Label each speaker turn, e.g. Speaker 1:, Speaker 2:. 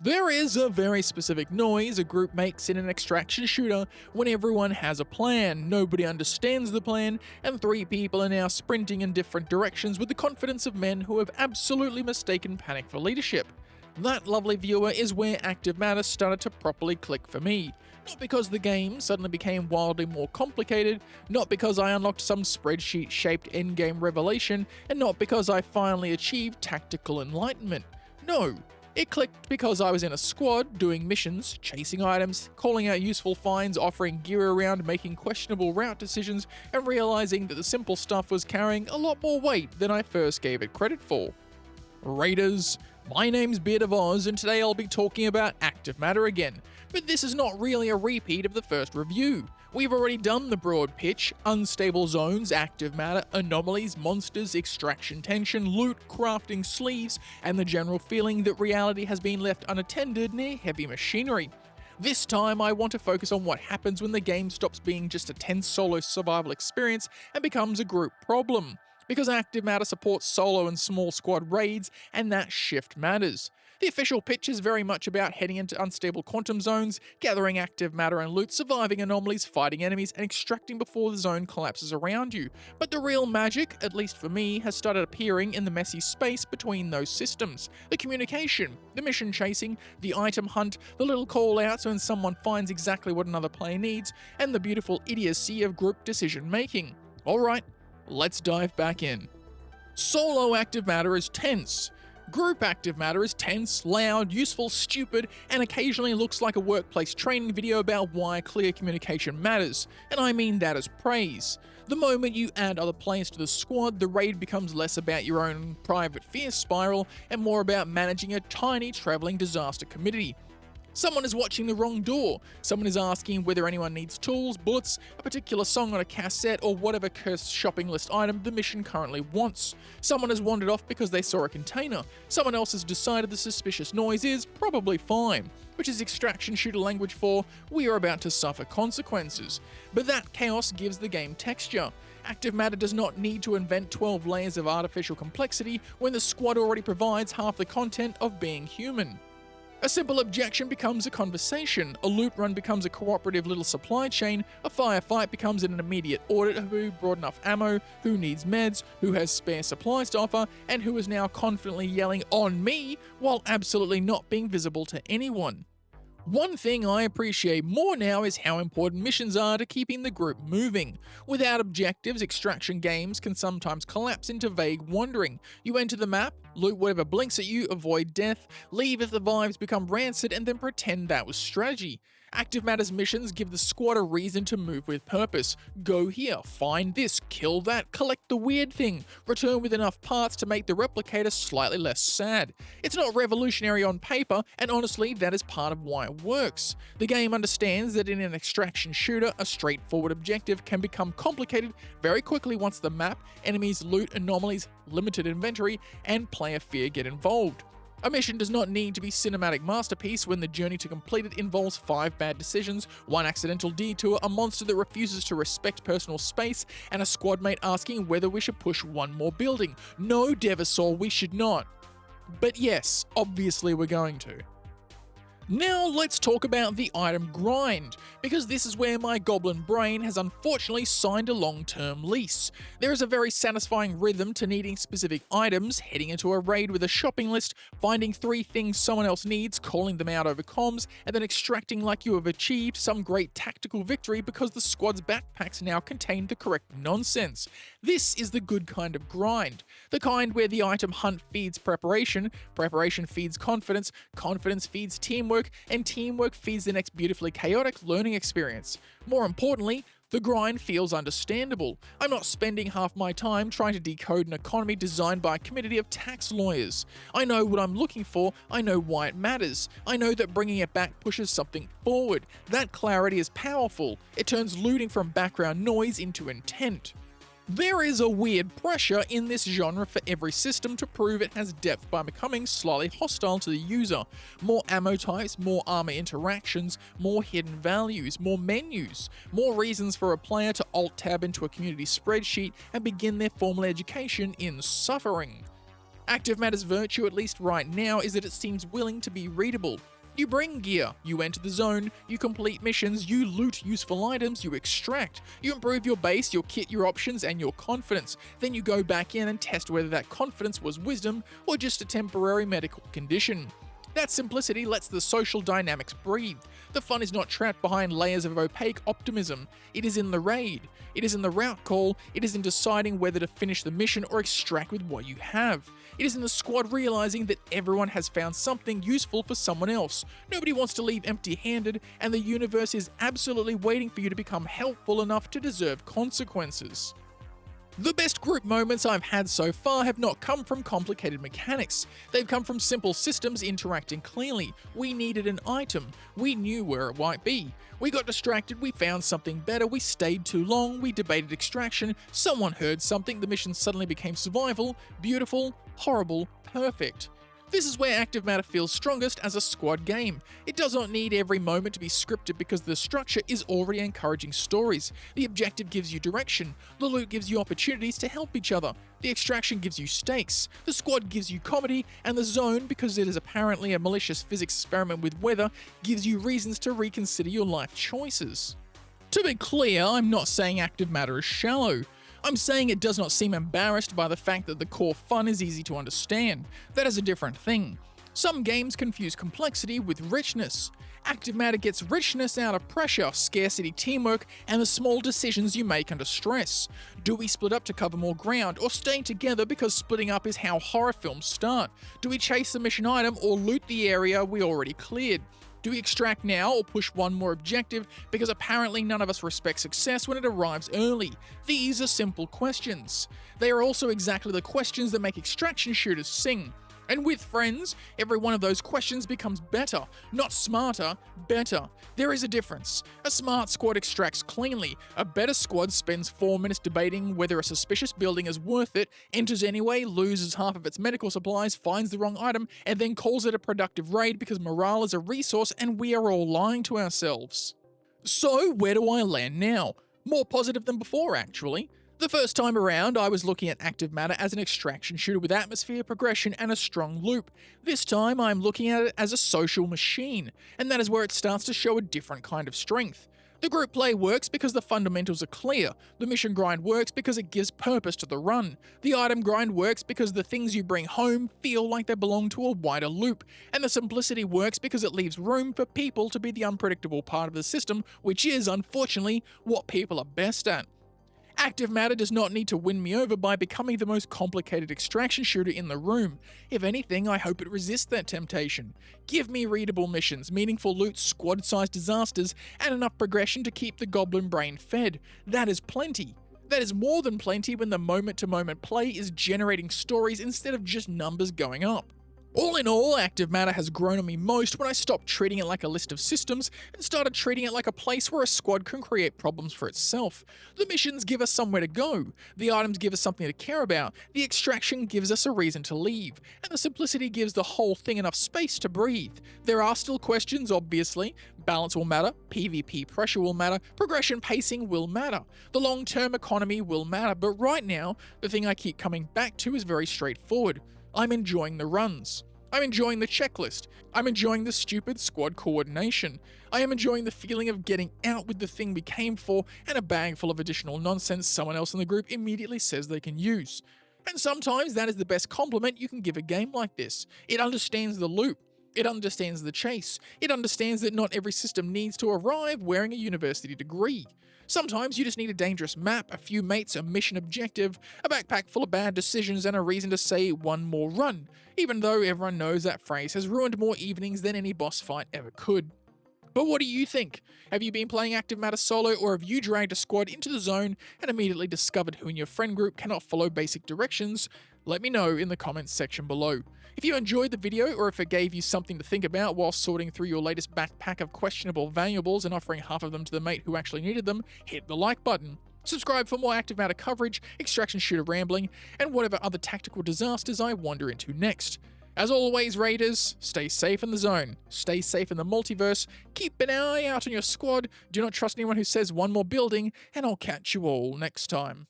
Speaker 1: There is a very specific noise a group makes in an extraction shooter when everyone has a plan, nobody understands the plan, and three people are now sprinting in different directions with the confidence of men who have absolutely mistaken panic for leadership. That lovely viewer is where active matter started to properly click for me. Not because the game suddenly became wildly more complicated, not because I unlocked some spreadsheet shaped endgame revelation, and not because I finally achieved tactical enlightenment. No. It clicked because I was in a squad, doing missions, chasing items, calling out useful finds, offering gear around, making questionable route decisions, and realizing that the simple stuff was carrying a lot more weight than I first gave it credit for. Raiders, my name's Beard of Oz, and today I'll be talking about active matter again, but this is not really a repeat of the first review. We've already done the broad pitch: unstable zones, active matter, anomalies, monsters, extraction tension, loot, crafting sleeves, and the general feeling that reality has been left unattended near heavy machinery. This time I want to focus on what happens when the game stops being just a tense solo survival experience and becomes a group problem. Because active matter supports solo and small squad raids, and that shift matters. The official pitch is very much about heading into unstable quantum zones, gathering active matter and loot, surviving anomalies, fighting enemies, and extracting before the zone collapses around you. But the real magic, at least for me, has started appearing in the messy space between those systems. The communication, the mission chasing, the item hunt, the little call-outs when someone finds exactly what another player needs, and the beautiful idiocy of group decision making. Alright, let's dive back in. Solo active matter is tense. Group active matter is tense, loud, useful, stupid, and occasionally looks like a workplace training video about why clear communication matters, and I mean that as praise. The moment you add other players to the squad, the raid becomes less about your own private fear spiral and more about managing a tiny travelling disaster community. Someone is watching the wrong door. Someone is asking whether anyone needs tools, bullets, a particular song on a cassette, or whatever cursed shopping list item the mission currently wants. Someone has wandered off because they saw a container. Someone else has decided the suspicious noise is probably fine, which is extraction shooter language for we are about to suffer consequences. But that chaos gives the game texture. Active matter does not need to invent 12 layers of artificial complexity when the squad already provides half the content of being human. A simple objection becomes a conversation, a loot run becomes a cooperative little supply chain, a firefight becomes an immediate audit of who brought enough ammo, who needs meds, who has spare supplies to offer, and who is now confidently yelling "on me" while absolutely not being visible to anyone. One thing I appreciate more now is how important missions are to keeping the group moving. Without objectives, extraction games can sometimes collapse into vague wandering. You enter the map, loot whatever blinks at you, avoid death, leave if the vibes become rancid, and then pretend that was strategy. Active Matter's missions give the squad a reason to move with purpose. Go here, find this, kill that, collect the weird thing, return with enough parts to make the replicator slightly less sad. It's not revolutionary on paper, and honestly, that is part of why it works. The game understands that in an extraction shooter, a straightforward objective can become complicated very quickly once the map, enemies, loot, anomalies, limited inventory, and player fear get involved. A mission does not need to be cinematic masterpiece when the journey to complete it involves 5 bad decisions, 1 accidental detour, a monster that refuses to respect personal space, and a squadmate asking whether we should push one more building. No, Devasaur, we should not. But yes, obviously we're going to. Now let's talk about the item grind, because this is where my goblin brain has unfortunately signed a long-term lease. There is a very satisfying rhythm to needing specific items, heading into a raid with a shopping list, finding 3 things someone else needs, calling them out over comms, and then extracting like you have achieved some great tactical victory because the squad's backpacks now contain the correct nonsense. This is the good kind of grind. The kind where the item hunt feeds preparation, preparation feeds confidence, confidence feeds teamwork, and teamwork feeds the next beautifully chaotic learning experience. More importantly, the grind feels understandable. I'm not spending half my time trying to decode an economy designed by a community of tax lawyers. I know what I'm looking for, I know why it matters. I know that bringing it back pushes something forward. That clarity is powerful. It turns looting from background noise into intent. There is a weird pressure in this genre for every system to prove it has depth by becoming slightly hostile to the user. More ammo types, more armor interactions, more hidden values, more menus, more reasons for a player to alt-tab into a community spreadsheet and begin their formal education in suffering. Active Matter's virtue, at least right now, is that it seems willing to be readable. You bring gear, you enter the zone, you complete missions, you loot useful items, you extract, you improve your base, your kit, your options, and your confidence. Then you go back in and test whether that confidence was wisdom or just a temporary medical condition. That simplicity lets the social dynamics breathe. The fun is not trapped behind layers of opaque optimism. It is in the raid. It is in the route call. It is in deciding whether to finish the mission or extract with what you have. It is in the squad realizing that everyone has found something useful for someone else. Nobody wants to leave empty-handed, and the universe is absolutely waiting for you to become helpful enough to deserve consequences. The best group moments I've had so far have not come from complicated mechanics. They've come from simple systems interacting cleanly. We needed an item. We knew where it might be. We got distracted, we found something better, we stayed too long, we debated extraction, someone heard something, the mission suddenly became survival, beautiful, horrible, perfect. This is where Active Matter feels strongest as a squad game. It does not need every moment to be scripted because the structure is already encouraging stories. The objective gives you direction, the loot gives you opportunities to help each other, the extraction gives you stakes, the squad gives you comedy, and the zone, because it is apparently a malicious physics experiment with weather, gives you reasons to reconsider your life choices. To be clear, I'm not saying Active Matter is shallow. I'm saying it does not seem embarrassed by the fact that the core fun is easy to understand. That is a different thing. Some games confuse complexity with richness. Active Matter gets richness out of pressure, scarcity, teamwork, and the small decisions you make under stress. Do we split up to cover more ground, or stay together because splitting up is how horror films start? Do we chase the mission item or loot the area we already cleared? Do we extract now or push one more objective because apparently none of us respect success when it arrives early? These are simple questions. They are also exactly the questions that make extraction shooters sing. And with friends, every one of those questions becomes better. Not smarter, better. There is a difference. A smart squad extracts cleanly. A better squad spends 4 minutes debating whether a suspicious building is worth it, enters anyway, loses half of its medical supplies, finds the wrong item, and then calls it a productive raid because morale is a resource and we are all lying to ourselves. So, where do I land now? More positive than before, actually. The first time around, I was looking at Active Matter as an extraction shooter with atmosphere, progression, and a strong loop. This time, I'm looking at it as a social machine, and that is where it starts to show a different kind of strength. The group play works because the fundamentals are clear, the mission grind works because it gives purpose to the run, the item grind works because the things you bring home feel like they belong to a wider loop, and the simplicity works because it leaves room for people to be the unpredictable part of the system, which is, unfortunately, what people are best at. Active Matter does not need to win me over by becoming the most complicated extraction shooter in the room. If anything, I hope it resists that temptation. Give me readable missions, meaningful loot, squad-sized disasters, and enough progression to keep the goblin brain fed. That is plenty. That is more than plenty when the moment-to-moment play is generating stories instead of just numbers going up. All in all, Active Matter has grown on me most when I stopped treating it like a list of systems and started treating it like a place where a squad can create problems for itself. The missions give us somewhere to go, the items give us something to care about, the extraction gives us a reason to leave, and the simplicity gives the whole thing enough space to breathe. There are still questions, obviously. Balance will matter, PvP pressure will matter, progression pacing will matter, the long-term economy will matter, but right now, the thing I keep coming back to is very straightforward. I'm enjoying the runs. I'm enjoying the checklist. I'm enjoying the stupid squad coordination. I am enjoying the feeling of getting out with the thing we came for and a bag full of additional nonsense someone else in the group immediately says they can use. And sometimes that is the best compliment you can give a game like this. It understands the loop. It understands the chase. It understands that not every system needs to arrive wearing a university degree. Sometimes you just need a dangerous map, a few mates, a mission objective, a backpack full of bad decisions, and a reason to say one more run, even though everyone knows that phrase has ruined more evenings than any boss fight ever could. But what do you think? Have you been playing Active Matter solo, or have you dragged a squad into the zone and immediately discovered who in your friend group cannot follow basic directions? Let me know in the comments section below. If you enjoyed the video, or if it gave you something to think about while sorting through your latest backpack of questionable valuables and offering half of them to the mate who actually needed them, hit the like button. Subscribe for more Active Matter coverage, extraction shooter rambling, and whatever other tactical disasters I wander into next. As always, Raiders, stay safe in the zone, stay safe in the multiverse, keep an eye out on your squad, do not trust anyone who says one more building, and I'll catch you all next time.